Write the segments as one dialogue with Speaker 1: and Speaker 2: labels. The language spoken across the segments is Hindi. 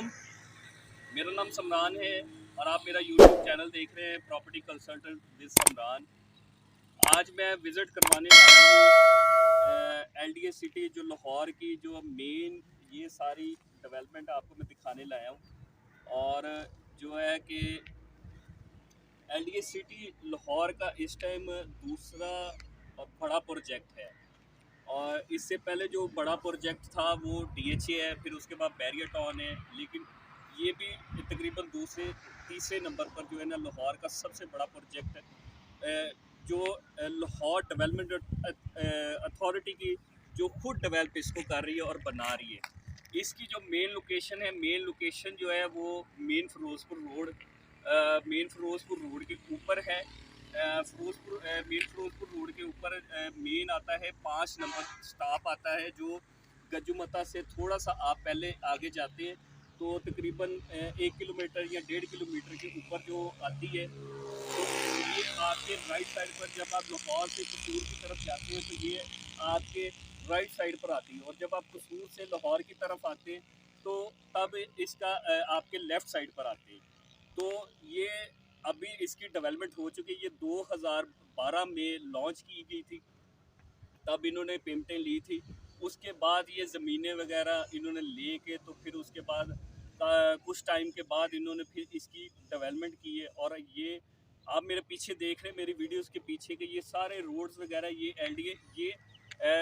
Speaker 1: वालेकुम। मेरा नाम समरान है और आप मेरा यूट्यूब चैनल देख रहे हैं प्रॉपर्टी कंसल्टेंट विद समरान। आज मैं विज़िट करवाने आया हूँ एलडीए सिटी, जो लाहौर की जो मेन ये सारी डेवलपमेंट आपको मैं दिखाने लाया हूँ। और जो है कि एलडीए सिटी लाहौर का इस टाइम दूसरा बड़ा प्रोजेक्ट है। और इससे पहले जो बड़ा प्रोजेक्ट था वो डीएचए है, फिर उसके बाद बैरियर टाउन है। लेकिन ये भी तकरीबन दूसरे तीसरे नंबर पर जो है ना लाहौर का सबसे बड़ा प्रोजेक्ट है, जो लाहौर डेवलपमेंट अथॉरिटी की जो खुद डेवलप इसको कर रही है और बना रही है। इसकी जो मेन लोकेशन जो है वो मेन फिरोज़पुर रोड के ऊपर है। मेन फिरोजपुर रोड के ऊपर मेन आता है 5 नंबर स्टॉप आता है, जो गजुमता से थोड़ा सा आप पहले आगे जाते हैं तो तकरीबन 1 किलोमीटर या 1.5 किलोमीटर के ऊपर जो आती है। तो ये आपके राइट साइड पर, जब आप लाहौर से कसूर की तरफ जाते हैं तो ये आपके राइट साइड पर आती है। और जब आप कसूर से लाहौर की तरफ आते हैं तो तब इसका आपके लेफ़्ट साइड पर आते हैं। तो ये अभी इसकी डेवलपमेंट हो चुकी है। ये 2012 में लॉन्च की गई थी, तब इन्होंने पेमेंटें ली थी। उसके बाद ये ज़मीनें वगैरह इन्होंने ले के तो फिर उसके बाद कुछ टाइम के बाद इन्होंने फिर इसकी डेवलपमेंट की है। और ये आप मेरे पीछे देख रहे हैं, मेरी वीडियोस के पीछे के ये सारे रोड्स वगैरह, ये एलडीए, ये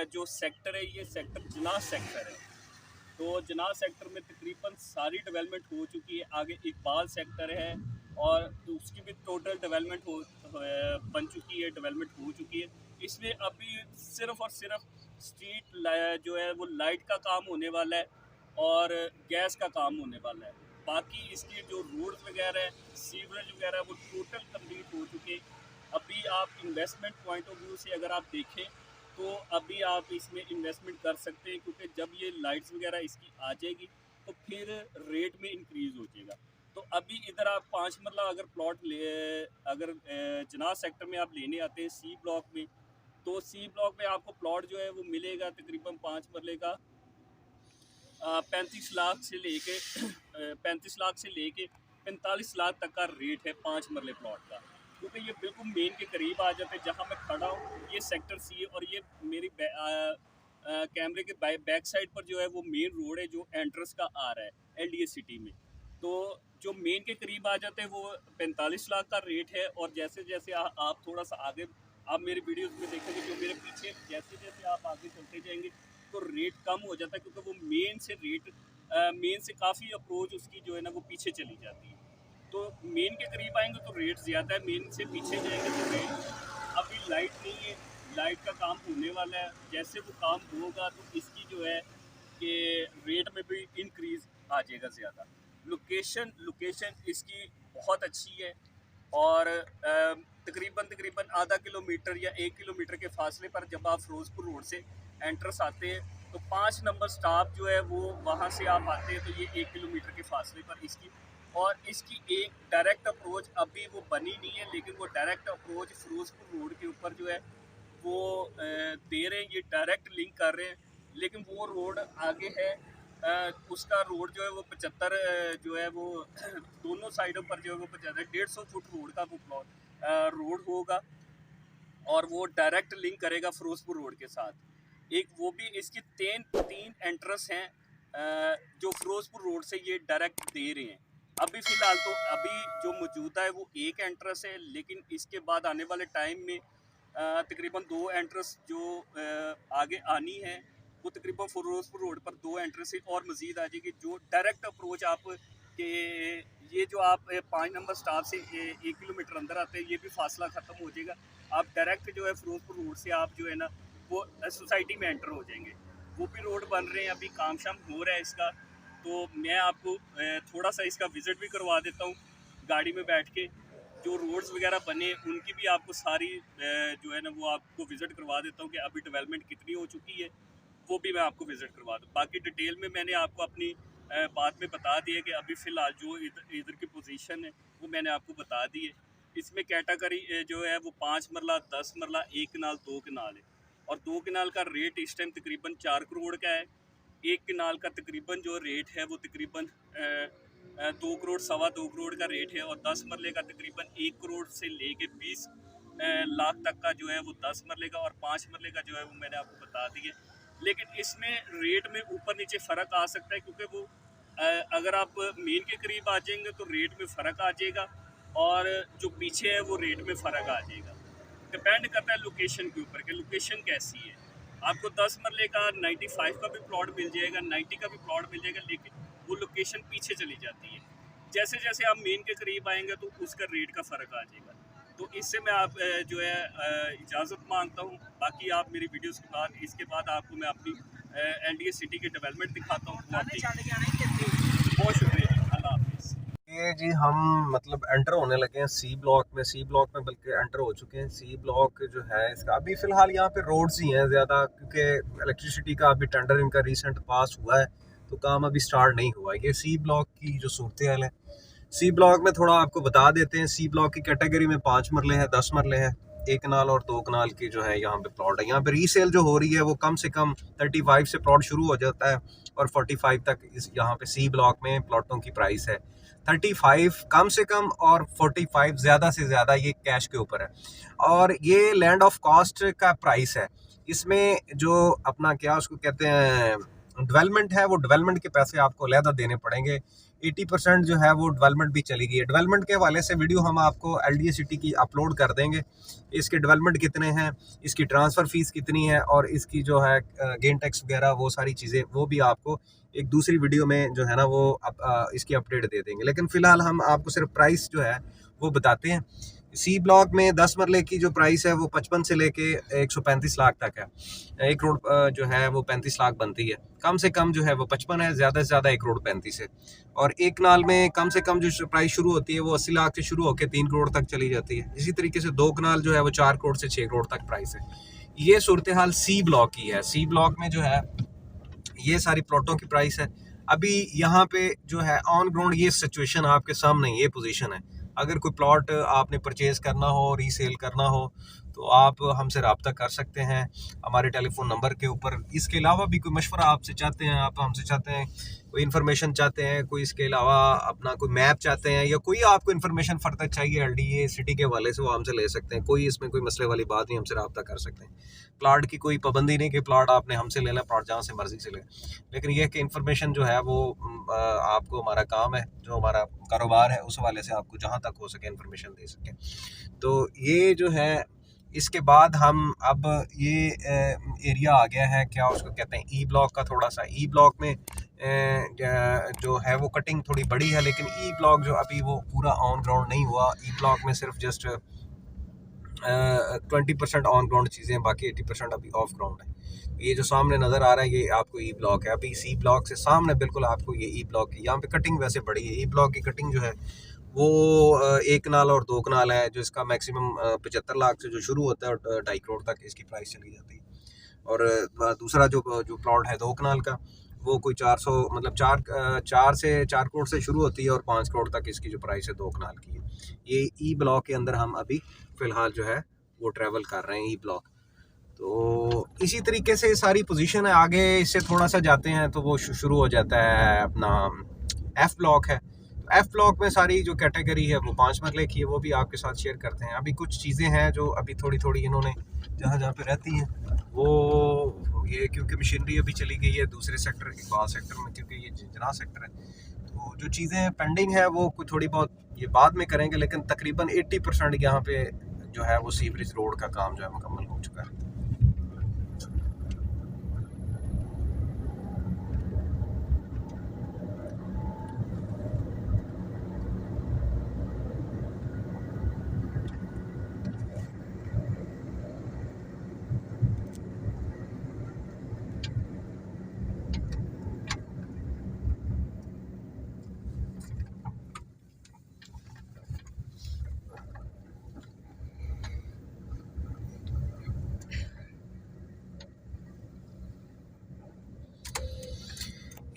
Speaker 1: जो सेक्टर है, ये सेक्टर जिनाह सेक्टर है। तो जिनाह सेक्टर में तकरीबन सारी डेवलपमेंट हो चुकी है। आगे इकबाल सेक्टर है और उसकी भी टोटल डेवलपमेंट बन चुकी है, डेवलपमेंट हो चुकी है। इसमें अभी सिर्फ और सिर्फ स्ट्रीट जो है वो लाइट का काम होने वाला है और गैस का काम होने वाला है। बाकी इसके जो रोड्स वगैरह है, सीवरेज वगैरह, वो टोटल कंप्लीट हो चुके हैं। अभी आप इन्वेस्टमेंट पॉइंट ऑफ व्यू से अगर आप देखें तो अभी आप इसमें इन्वेस्टमेंट कर सकते हैं, क्योंकि जब ये लाइट्स वगैरह इसकी आ जाएगी तो फिर रेट में इंक्रीज़ हो जाएगा। तो अभी इधर आप 5 मरला अगर प्लॉट अगर जिनाह सेक्टर में आप लेने आते हैं सी ब्लॉक में, तो सी ब्लॉक में आपको प्लॉट जो है वो मिलेगा तकरीबन 5 मरले का 35 लाख से लेके 35 लाख से लेके 45 लाख तक का रेट है 5 मरले प्लॉट का। क्योंकि ये बिल्कुल मेन के करीब आ जाते हैं जहाँ मैं खड़ा हूँ। ये सेक्टर सी है और ये मेरी कैमरे के बैक साइड पर जो है वो मेन रोड है जो एंट्रेंस का आ रहा है एलडीए सिटी में। तो जो मेन के करीब आ जाते हैं वो 45 लाख का रेट है। और जैसे जैसे आप थोड़ा सा आगे, आप मेरे वीडियोस में देखेंगे, जो मेरे पीछे जैसे जैसे आप आगे चलते जाएंगे तो रेट कम हो जाता है, क्योंकि वो मेन से काफ़ी अप्रोच उसकी जो है ना वो पीछे चली जाती है। तो मेन के करीब आएंगे तो रेट ज़्यादा है, मेन से पीछे जाएंगे तो रेट। अभी लाइट नहीं है, लाइट का काम होने वाला है। जैसे वो काम होगा तो इसकी जो है कि रेट में भी इंक्रीज़ आ जाएगा ज़्यादा। लोकेशन लोकेशन इसकी बहुत अच्छी है और तकरीबन तकरीबन आधा किलोमीटर या 1 किलोमीटर के फासले पर जब आप फिरोजपुर रोड से एंट्रेंस आते हैं तो 5 नंबर स्टॉप जो है वो वहाँ से आप आते हैं तो ये 1 किलोमीटर के फासले पर इसकी। और इसकी एक डायरेक्ट अप्रोच अभी वो बनी नहीं है, लेकिन वो डायरेक्ट अप्रोच फिरोजपुर रोड के ऊपर जो है वो दे रहे हैं, ये डायरेक्ट लिंक कर रहे हैं। लेकिन वो रोड आगे है, उसका रोड जो है वो 75 जो है वो दोनों साइडों पर जो है वो 75 150 फुट रोड का वो रोड होगा और वो डायरेक्ट लिंक करेगा फिरोजपुर रोड के साथ। एक वो भी इसकी तीन एंट्रेंस हैं जो फिरोजपुर रोड से ये डायरेक्ट दे रहे हैं। अभी फ़िलहाल तो अभी जो मौजूदा है वो एक एंट्रेंस है, लेकिन इसके बाद आने वाले टाइम में तकरीबन 2 एंट्रेंस जो आगे आनी है, वो तकरीबन फिरोजपुर रोड पर 2 एंट्रेंस और मज़ीद आ जाएगी, जो डायरेक्ट अप्रोच आप के ये जो आप 5 नंबर स्टॉप से 1 किलोमीटर अंदर आते हैं, ये भी फासला ख़त्म हो जाएगा। आप डायरेक्ट जो है फिरोजपुर रोड से आप जो है ना वो सोसाइटी में एंटर हो जाएंगे। वो भी रोड बन रहे हैं, अभी काम शाम हो रहा है इसका। तो मैं आपको थोड़ा सा इसका विज़िट भी करवा देता हूँ गाड़ी में बैठ के। जो रोड्स वगैरह बने उनकी भी आपको सारी जो है ना वो आपको विज़िट करवा देता हूँ कि अभी डेवलपमेंट कितनी हो चुकी है, वो भी मैं आपको विज़िट करवा दूँ। बाकी डिटेल में मैंने आपको अपनी बात में बता दिया कि अभी फ़िलहाल जो इधर की पोजीशन है वो मैंने आपको बता दी है। इसमें कैटेगरी जो है वो 5 मरला, 10 मरला, 1 कनाल, 2 कनाल है। और 2 कनाल का रेट इस टाइम तकरीबन 4 करोड़ का है एक कनाल का तकरीबन जो रेट है वो तकरीबन 2 करोड़, 2.25 करोड़ का रेट है, और 10 मरले का तकरीबन 1 करोड़ से लेके 20 लाख तक का जो है वो 10 मरले का, और 5 मरले का जो है वो मैंने आपको बता दिया। लेकिन इसमें रेट में ऊपर नीचे फ़र्क आ सकता है, क्योंकि वो अगर आप मेन के करीब आ जाएंगे तो रेट में फ़र्क आ जाएगा, और जो पीछे है वो रेट में फ़र्क आ जाएगा। डिपेंड करता है लोकेशन के ऊपर कि लोकेशन कैसी है। आपको 10 मरले का 95 का भी प्लॉट मिल जाएगा, 90 का भी प्लॉट मिल जाएगा, लेकिन वो लोकेशन पीछे चली जाती है। जैसे जैसे आप मेन के करीब आएंगे तो उसका रेट का फ़र्क आ जाएगा। तो इससे मैं आप जो है इजाज़त मांगता हूँ। बाकी आप मेरी वीडियोस के बाद, इसके बाद आपको मैं अपनी LDA सिटी की डेवलपमेंट दिखाता हूँ। बहुत शुक्रिया, अल्लाह हाफिज़।
Speaker 2: ये जी हम मतलब एंटर होने लगे हैं सी ब्लॉक में। सी ब्लॉक में बल्कि एंटर हो चुके हैं। सी ब्लॉक जो है इसका अभी फ़िलहाल यहाँ पे रोड्स ही हैं ज़्यादा, क्योंकि इलेक्ट्रिसिटी का अभी टेंडर इनका रिसेंट पास हुआ है, तो काम अभी स्टार्ट नहीं हुआ। ये सी ब्लॉक की जो सूरत हाल है, सी ब्लॉक में थोड़ा आपको बता देते हैं। सी ब्लॉक की कैटेगरी में 5 मरले हैं, 10 मरले हैं, 1 कनाल और 2 कनाल की जो है यहाँ पे प्लॉट है। यहाँ पे रीसेल जो हो रही है वो कम से कम 35 से प्लॉट शुरू हो जाता है, और 45 तक इस यहाँ पे सी ब्लॉक में प्लॉटों की प्राइस है। 35 कम से कम और 45 ज़्यादा से ज़्यादा, ये कैश के ऊपर है। और ये लैंड ऑफ कॉस्ट का प्राइस है। इसमें जो अपना क्या उसको कहते हैं डेवलपमेंट है, वो डेवलपमेंट के पैसे आपको अलहदा देने पड़ेंगे। 80% जो है वो डेवलपमेंट भी चली गई है। डेवलपमेंट के हवाले से वीडियो हम आपको LDA सिटी की अपलोड कर देंगे। इसके डेवलपमेंट कितने हैं, इसकी ट्रांसफ़र फ़ीस कितनी है, और इसकी जो है गेन टैक्स वगैरह वो सारी चीज़ें, वो भी आपको एक दूसरी वीडियो में जो है ना वो इसकी अपडेट दे देंगे। लेकिन फ़िलहाल हम आपको सिर्फ प्राइस जो है वो बताते हैं। सी ब्लॉक में 10 मरले की जो प्राइस है वो 55 से लेके 135 लाख तक है। 1 करोड़ जो है वो 35 लाख बनती है। कम से कम जो है वो 55 है, ज़्यादा से ज़्यादा 1 करोड़ 35 है। और 1 कनाल में कम से कम जो प्राइस शुरू होती है वो 80 लाख से शुरू होकर 3 करोड़ तक चली जाती है। इसी तरीके से 2 कनाल जो है वो 4 करोड़ से 6 करोड़ तक प्राइस है। ये सूरत हाल सी ब्लॉक की है। सी ब्लॉक में जो है ये सारी प्लॉटों की प्राइस है। अभी यहाँ पे जो है ऑन ग्राउंड ये सिचुएशन आपके सामने, ये पोजीशन है। अगर कोई प्लॉट आपने परचेज़ करना हो, रीसेल करना हो, तो आप हमसे रब्ता कर सकते हैं हमारे टेलीफोन नंबर के ऊपर। इसके अलावा भी कोई मशवरा आपसे चाहते हैं, आप हमसे चाहते हैं, कोई इन्फॉर्मेशन चाहते हैं, कोई इसके अलावा अपना कोई मैप चाहते हैं, या कोई आपको इन्फॉर्मेशन फर्दर चाहिए LDA सिटी के हवाले से, वो हमसे ले सकते हैं। कोई इसमें कोई मसले वाली बात नहीं, हमसे रब्ता कर सकते हैं। प्लाट की कोई पाबंदी नहीं कि प्लाट आपने हमसे लेना, प्लाट जहाँ से मर्जी से ले। लेकिन यह कि इन्फॉर्मेशन जो है वो आपको, हमारा काम है, जो हमारा कारोबार है, उस हवाले से आपको जहाँ तक हो सके इन्फॉर्मेशन दे सकें। तो ये जो है, इसके बाद हम अब ये एरिया आ गया है, क्या उसको कहते हैं, ई ब्लॉक का। थोड़ा सा ई ब्लॉक में जो है वो कटिंग थोड़ी बड़ी है, लेकिन ई ब्लॉक जो अभी वो पूरा ऑन ग्राउंड नहीं हुआ। ई ब्लॉक में सिर्फ जस्ट 20% ऑन ग्राउंड चीज़ें, बाकी 80% अभी ऑफ ग्राउंड है। ये जो सामने नज़र आ रहा है, ये आपको ई ब्लॉक है। अभी सी ब्लॉक से सामने बिल्कुल आपको ये ई ब्लॉक है। यहाँ पे कटिंग वैसे बड़ी है। ई ब्लॉक की कटिंग जो है वो 1 कनाल और 2 कनाल है, जो इसका मैक्सिमम 75 लाख से जो शुरू होता है और 2.5 करोड़ तक इसकी प्राइस चली जाती है। और दूसरा जो प्लॉट है 2 कनाल का, वो कोई 400 मतलब 4 करोड़ से शुरू होती है, और 5 करोड़ तक इसकी जो प्राइस है 2 कनाल की है। ये ई ब्लॉक के अंदर हम अभी फ़िलहाल जो है वो ट्रैवल कर रहे हैं, ई ब्लॉक। तो इसी तरीके से सारी पोजीशन है। आगे इससे थोड़ा सा जाते हैं तो वो शुरू हो जाता है अपना F ब्लॉक है। तो F ब्लॉक में सारी जो कैटेगरी है वो 5 मरले की है, वो भी आपके साथ शेयर करते हैं। अभी कुछ चीज़ें हैं जो अभी थोड़ी थोड़ी इन्होंने जहाँ जहाँ पे रहती हैं वो, ये क्योंकि मशीनरी अभी चली गई है दूसरे सेक्टर, इकबाल सेक्टर में, क्योंकि ये जना सेक्टर है, तो जो चीज़ें पेंडिंग है वो कुछ थोड़ी बहुत ये बाद में करेंगे। लेकिन तकरीबन 80% यहाँ पे जो है वो सीवरेज रोड का काम जो है मुकम्मल हो चुका है।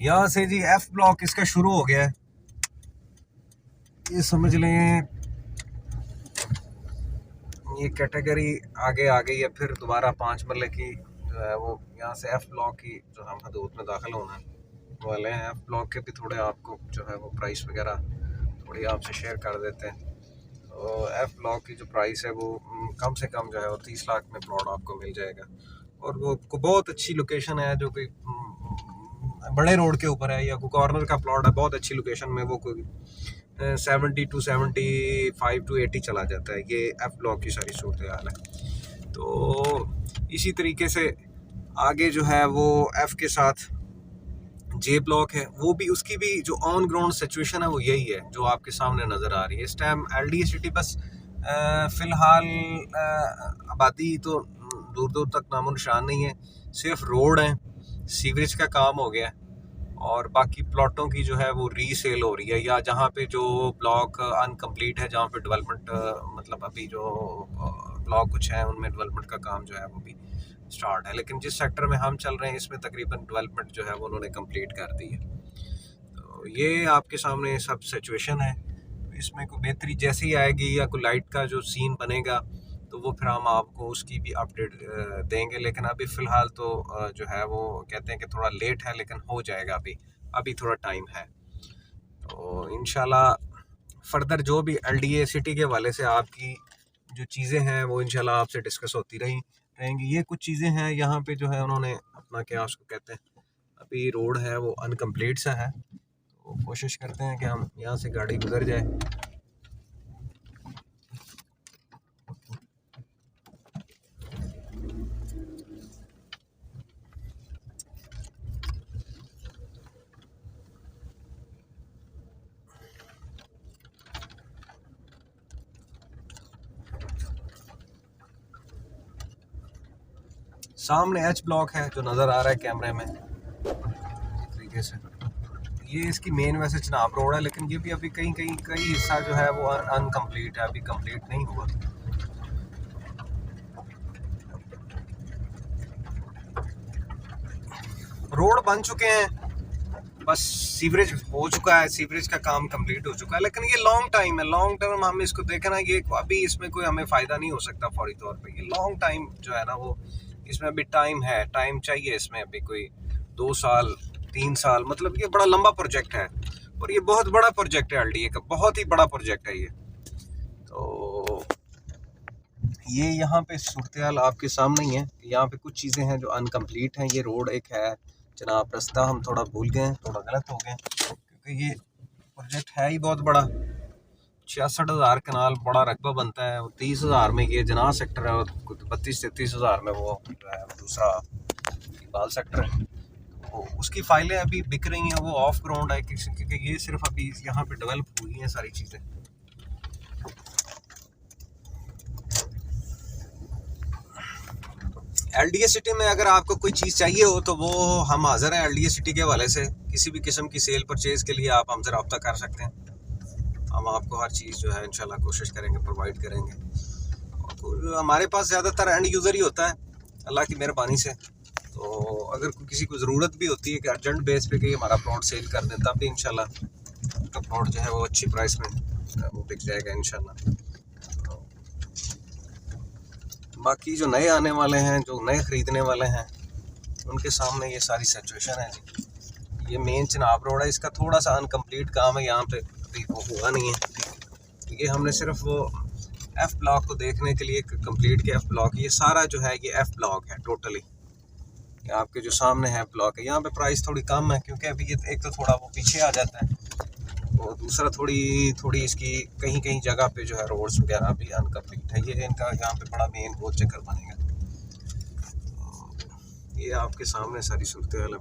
Speaker 2: यहाँ से जी F ब्लॉक इसका शुरू हो गया है। ये समझ लें ये कैटेगरी आगे आ गई है। फिर दोबारा 5 मरले की जो है वो यहाँ से एफ ब्लॉक की जो हम हदूद में दाखिल होना वाले हैं, एफ ब्लॉक के भी थोड़े आपको जो है वो प्राइस वगैरह थोड़ी आपसे शेयर कर देते हैं। तो एफ ब्लॉक की जो प्राइस है वो कम से कम जो है वो 30 लाख में प्लॉट आपको मिल जाएगा, और वो बहुत अच्छी लोकेशन है, जो कोई बड़े रोड के ऊपर है या कोई कॉर्नर का प्लॉट है, बहुत अच्छी लोकेशन में, वो कोई 70 to 75 to 80 चला जाता है। ये एफ ब्लॉक की सारी सूरत हाल है। तो इसी तरीके से आगे जो है वो एफ के साथ जे ब्लॉक है, वो भी, उसकी भी जो ऑन ग्राउंड सिचुएशन है वो यही है जो आपके सामने नज़र आ रही है इस टाइम। एलडीए सिटी बस फ़िलहाल आबादी तो दूर दूर तक नामो निशान नहीं है, सिर्फ रोड है, सीवरेज का काम हो गया, और बाकी प्लॉटों की जो है वो रीसेल हो रही है, या जहाँ पे जो ब्लॉक अनकम्प्लीट है, जहाँ पे डेवलपमेंट मतलब अभी जो ब्लॉक कुछ है उनमें डेवलपमेंट का काम जो है वो भी स्टार्ट है। लेकिन जिस सेक्टर में हम चल रहे हैं इसमें तकरीबन डेवलपमेंट जो है वो उन्होंने कंप्लीट कर दी है। तो ये आपके सामने सब सिचुएशन है। इसमें कोई बेहतरी जैसे ही आएगी या कोई लाइट का जो सीन बनेगा तो वो फिर हम आपको उसकी भी अपडेट देंगे। लेकिन अभी फ़िलहाल तो जो है वो कहते हैं कि थोड़ा लेट है, लेकिन हो जाएगा, अभी थोड़ा टाइम है। तो इंशाल्लाह फर्दर जो भी एलडीए सिटी के वाले से आपकी जो चीज़ें हैं वो इंशाल्लाह आपसे डिस्कस होती रहेंगी। ये कुछ चीज़ें हैं यहाँ पे जो है उन्होंने अपना, क्या उसको कहते हैं, अभी रोड है वो अनकम्प्लीट सा है, तो कोशिश करते हैं कि हम यहाँ से गाड़ी गुजर जाए। सामने एच ब्लॉक है जो नज़र आ रहा है कैमरे में तरीके से। ये इसकी मेन वैसे चनाब रोड है, लेकिन ये भी अभी कई हिस्सा जो है वो अनकम्प्लीट है, अभी कंप्लीट नहीं हुआ। रोड बन चुके हैं, बस सीवरेज हो चुका है, सीवरेज का काम कंप्लीट हो चुका है, लेकिन ये लॉन्ग टाइम है। लॉन्ग टर्म हम इसको देखें ना, ये अभी इसमें कोई हमें फ़ायदा नहीं हो सकता फौरी तौर पे। ये लॉन्ग टाइम जो है ना वो, इसमें अभी टाइम है, टाइम चाहिए इसमें, अभी कोई 2 साल 3 साल, मतलब ये बड़ा लंबा प्रोजेक्ट है, और ये बहुत बड़ा प्रोजेक्ट है एलडीए का, बहुत ही बड़ा प्रोजेक्ट है ये। तो ये यहाँ पे सूरत हाल आपके सामने ही है। यहाँ पे कुछ चीज़ें हैं जो अनकम्प्लीट हैं। ये रोड एक है जनाब, रास्ता हम थोड़ा भूल गए, थोड़ा गलत हो गए, क्योंकि ये प्रोजेक्ट है ही बहुत बड़ा। 66,000 कनाल बड़ा रकबा बनता है, 30,000 में ये जना सेक्टर है, 32-33 हज़ार में वो जो है दूसरा इकबाल सेक्टर है। तो उसकी फाइलें अभी बिक रही हैं, वो ऑफ ग्राउंड है, क्योंकि ये सिर्फ अभी यहाँ पे डेवलप हुई हैं सारी चीज़ें। एलडीए सिटी में अगर आपको कोई चीज़ चाहिए हो तो वो हम हाज़िर हैं एलडीए सिटी के हवाले से। किसी भी किस्म की सेल परचेज़ के लिए आप हमसे रब्ता कर सकते हैं, हम आपको हर चीज़ जो है इंशाल्लाह कोशिश करेंगे प्रोवाइड करेंगे। और हमारे पास ज़्यादातर एंड यूज़र ही होता है अल्लाह की मेहरबानी से। तो अगर किसी को ज़रूरत भी होती है कि अर्जेंट बेस पे कि हमारा प्लॉट सेल कर दें, तब भी इंशाल्लाह उसका प्लॉट जो है वो अच्छी प्राइस में वो बिक जाएगा इंशाल्लाह। बाकी जो नए आने वाले हैं, जो नए ख़रीदने वाले हैं, उनके सामने ये सारी सिचुएशन है जी। ये मेन चनाब रोड है, इसका थोड़ा सा अनकम्प्लीट काम है, यहाँ पे अभी हुआ नहीं है। ये हमने सिर्फ वो एफ़ ब्लॉक को देखने के लिए कंप्लीट किया। एफ़ ब्लॉक ये सारा जो है ये एफ़ ब्लॉक है टोटली। ये आपके जो सामने है ब्लॉक है, यहाँ पे प्राइस थोड़ी कम है क्योंकि अभी ये एक तो थोड़ा वो पीछे आ जाता है, और दूसरा थोड़ी इसकी कहीं जगह पे जो है रोड्स वगैरह भी अनकम्प्लीट है। ये इनका यहाँ पे बड़ा मेन गोल चक्कर बनेगा। तो ये आपके सामने सारी सूरत हाल है।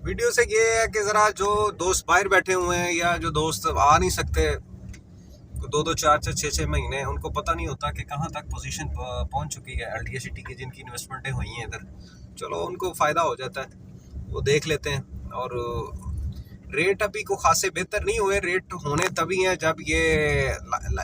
Speaker 2: वीडियो से ये है कि ज़रा जो दोस्त बाहर बैठे हुए हैं या जो दोस्त आ नहीं सकते 2-2 4-4 6-6 महीने, उनको पता नहीं होता कि कहाँ तक पोजीशन पहुँच चुकी है एलडीए सिटी की, जिनकी इन्वेस्टमेंटें हुई हैं इधर, चलो उनको फ़ायदा हो जाता है, वो देख लेते हैं। और रेट अभी को खासे बेहतर नहीं हुए, रेट होने तभी हैं जब ये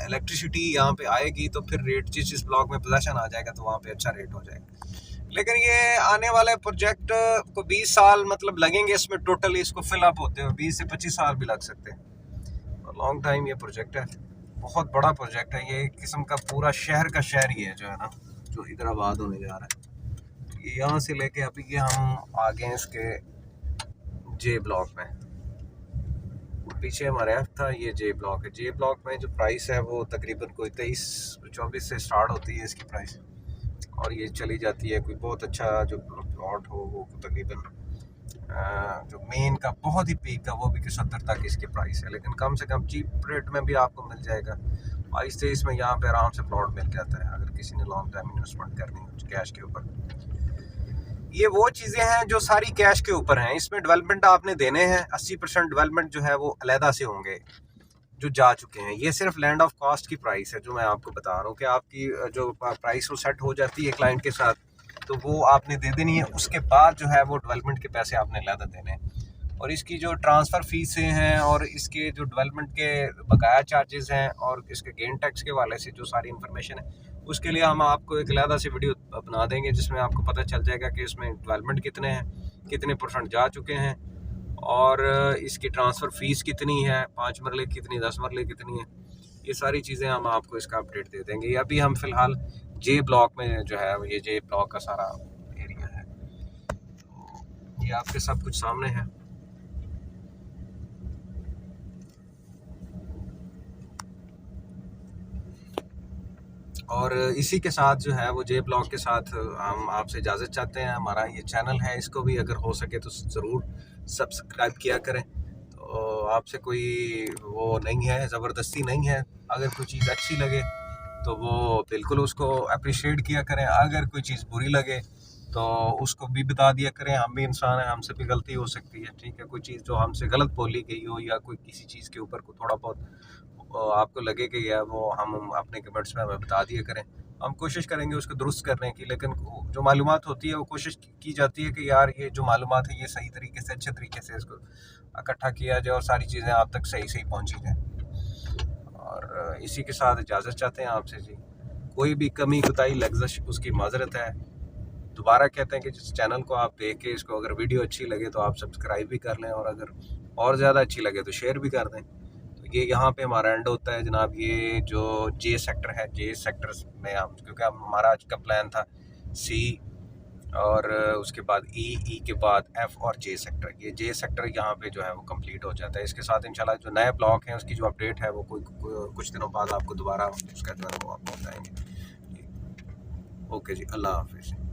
Speaker 2: इलेक्ट्रिसिटी यहाँ पे आएगी, तो फिर रेट जिस ब्लॉक में पोजेशन आ जाएगा तो वहाँ पे अच्छा रेट हो जाएगा। लेकिन ये आने वाले प्रोजेक्ट को 20 साल मतलब लगेंगे इसमें टोटली इसको फिल अप होते हुए, 20 से 25 साल भी लग सकते हैं। लॉन्ग टाइम ये प्रोजेक्ट है, बहुत बड़ा प्रोजेक्ट है ये, एक किस्म का पूरा शहर का शहर ही है जो है ना, जो इधर आबाद होने जा रहा है। ये यहाँ से लेके अभी ये हम आ गए इसके जे ब्लॉक में, पीछे हमारे एफ था, ये जे ब्लॉक है। जे ब्लॉक में जो प्राइस है वो तकरीबन कोई 23-24 से स्टार्ट होती है इसकी प्राइस, और ये चली जाती है कोई बहुत अच्छा जो प्लॉट हो वो तकरीबन जो मेन का बहुत ही पीक का वो भी 70 तक इसकी प्राइस है, लेकिन कम से कम चीप रेट में भी आपको मिल जाएगा। 22-23 में यहाँ पे आराम से प्लॉट मिल जाता है अगर किसी ने लॉन्ग टाइम इन्वेस्टमेंट करनी हो कैश के ऊपर। ये वो चीज़ें हैं जो सारी कैश के ऊपर हैं, इसमें डेवलपमेंट आपने देने हैं, 80% डेवलपमेंट जो है वो अलहदा से होंगे जो जा चुके हैं। ये सिर्फ लैंड ऑफ कॉस्ट की प्राइस है जो मैं आपको बता रहा हूँ कि आपकी जो प्राइस वो सेट हो जाती है क्लाइंट के साथ तो वो आपने दे देनी है, उसके बाद जो है वो डेवलपमेंट के पैसे आपने अलहदा देने हैं। और इसकी जो ट्रांसफ़र फीसें हैं और इसके जो डेवलपमेंट के बकाया चार्जेस हैं और इसके गेन टैक्स के वाले से जो सारी इन्फॉर्मेशन है उसके लिए हम आपको एक अलहदा से वीडियो बना देंगे जिसमें आपको पता चल जाएगा कि इसमें डेवलपमेंट कितने हैं, कितने % जा चुके हैं और इसकी ट्रांसफ़र फ़ीस कितनी है, 5 मरले कितनी, 10 मरले कितनी है, ये सारी चीज़ें हम आपको इसका अपडेट दे देंगे। अभी हम फ़िलहाल जे ब्लॉक में जो है ये जे ब्लॉक का सारा एरिया है, तो ये आपके सब कुछ सामने है। और इसी के साथ जो है वो जे ब्लॉक के साथ हम आपसे इजाज़त चाहते हैं। हमारा ये चैनल है, इसको भी अगर हो सके तो ज़रूर सब्सक्राइब किया करें। तो आपसे कोई वो नहीं है, ज़बरदस्ती नहीं है, अगर कोई चीज़ अच्छी लगे तो वो बिल्कुल उसको अप्रिशिएट किया करें, अगर कोई चीज़ बुरी लगे तो उसको भी बता दिया करें। हम भी इंसान हैं, हमसे भी गलती हो सकती है, ठीक है। कोई चीज़ जो हमसे गलत बोली गई हो या कोई किसी चीज़ के ऊपर को थोड़ा बहुत आपको लगे कि यार वो हम अपने कमेंट्स में हमें बता दिया करें, हम कोशिश करेंगे उसको दुरुस्त करने की। लेकिन जो मालूमात होती है वो कोशिश की जाती है कि यार ये जो मालूमात है ये सही तरीके से, अच्छे तरीके से इसको इकट्ठा किया जाए और सारी चीज़ें आप तक सही सही पहुँची जाएँ। और इसी के साथ इजाज़त चाहते हैं आपसे जी। कोई भी कमी कोताही लग्ज़श उसकी माज़रत है। दोबारा कहते हैं कि जिस चैनल को आप देख के इसको अगर वीडियो अच्छी लगे तो आप सब्सक्राइब भी कर लें, और अगर और ज़्यादा अच्छी लगे तो शेयर भी कर दें। तो ये यहाँ पे हमारा एंड होता है जनाब। ये जो जे सेक्टर है, जे सेक्टर्स में हम, क्योंकि हमारा आज का प्लान था सी और उसके बाद ई के बाद एफ और जे सेक्टर, ये जे सेक्टर यहाँ पे जो है वो कंप्लीट हो जाता है। इसके साथ इंशाल्लाह जो नए ब्लॉक हैं उसकी जो अपडेट है वो कुछ दिनों बाद आपको दोबारा उसका जो है वो आप बताएंगे। ओके जी, अल्लाह हाफिज़।